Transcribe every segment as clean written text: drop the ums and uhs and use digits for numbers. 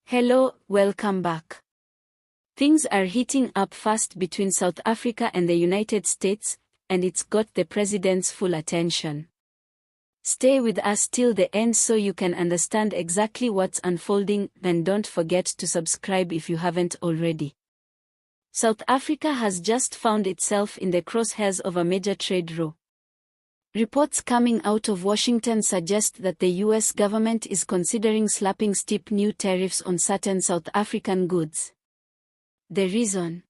Hello, welcome back. Things are heating up fast between South Africa and the United States, and it's got the president's full attention. Stay with us till the end so you can understand exactly what's unfolding, and don't forget to subscribe if you haven't already. South Africa has just found itself in the crosshairs of a major trade row. Reports coming out of Washington suggest that the US government is considering slapping steep new tariffs on certain South African goods. The reason?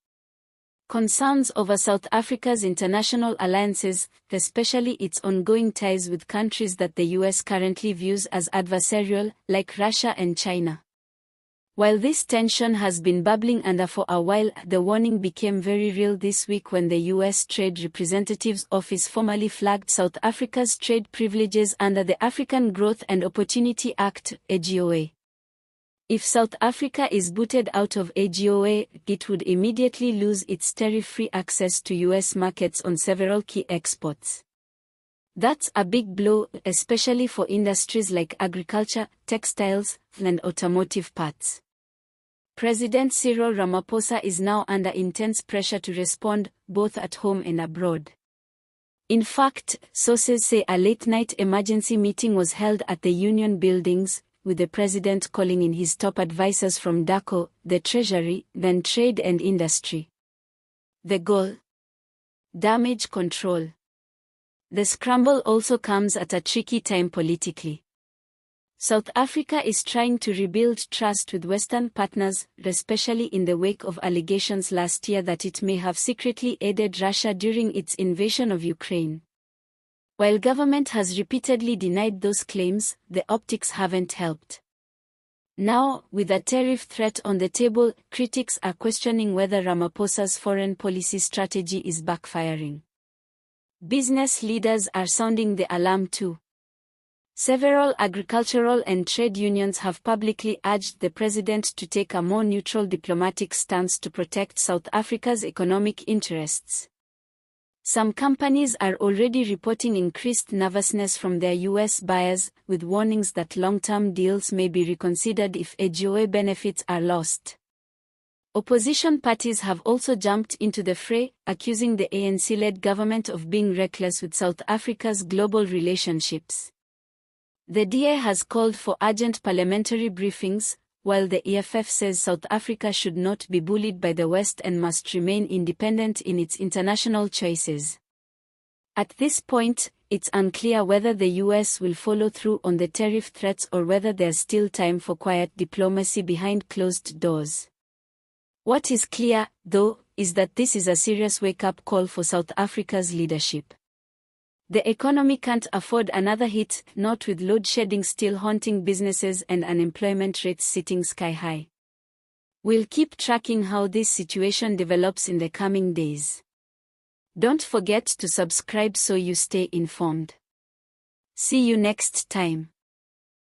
Concerns over South Africa's international alliances, especially its ongoing ties with countries that the US currently views as adversarial, like Russia and China. While this tension has been bubbling under for a while, the warning became very real this week when the U.S. Trade Representative's Office formally flagged South Africa's trade privileges under the African Growth and Opportunity Act, AGOA. If South Africa is booted out of AGOA, it would immediately lose its tariff-free access to U.S. markets on several key exports. That's a big blow, especially for industries like agriculture, textiles, and automotive parts. President Cyril Ramaphosa is now under intense pressure to respond, both at home and abroad. In fact, sources say a late-night emergency meeting was held at the Union buildings, with the president calling in his top advisors from DACO, the Treasury, then Trade and Industry. The goal? Damage control. The scramble also comes at a tricky time politically. South Africa is trying to rebuild trust with Western partners, especially in the wake of allegations last year that it may have secretly aided Russia during its invasion of Ukraine. While government has repeatedly denied those claims, the optics haven't helped. Now, with a tariff threat on the table, critics are questioning whether Ramaphosa's foreign policy strategy is backfiring. Business leaders are sounding the alarm too. Several agricultural and trade unions have publicly urged the president to take a more neutral diplomatic stance to protect South Africa's economic interests. Some companies are already reporting increased nervousness from their US buyers, with warnings that long-term deals may be reconsidered if AGOA benefits are lost. Opposition parties have also jumped into the fray, accusing the ANC-led government of being reckless with South Africa's global relationships. The DA has called for urgent parliamentary briefings, while the EFF says South Africa should not be bullied by the West and must remain independent in its international choices. At this point, it's unclear whether the US will follow through on the tariff threats or whether there's still time for quiet diplomacy behind closed doors. What is clear, though, is that this is a serious wake-up call for South Africa's leadership. The economy can't afford another hit, not with load shedding still haunting businesses and unemployment rates sitting sky high. We'll keep tracking how this situation develops in the coming days. Don't forget to subscribe so you stay informed. See you next time.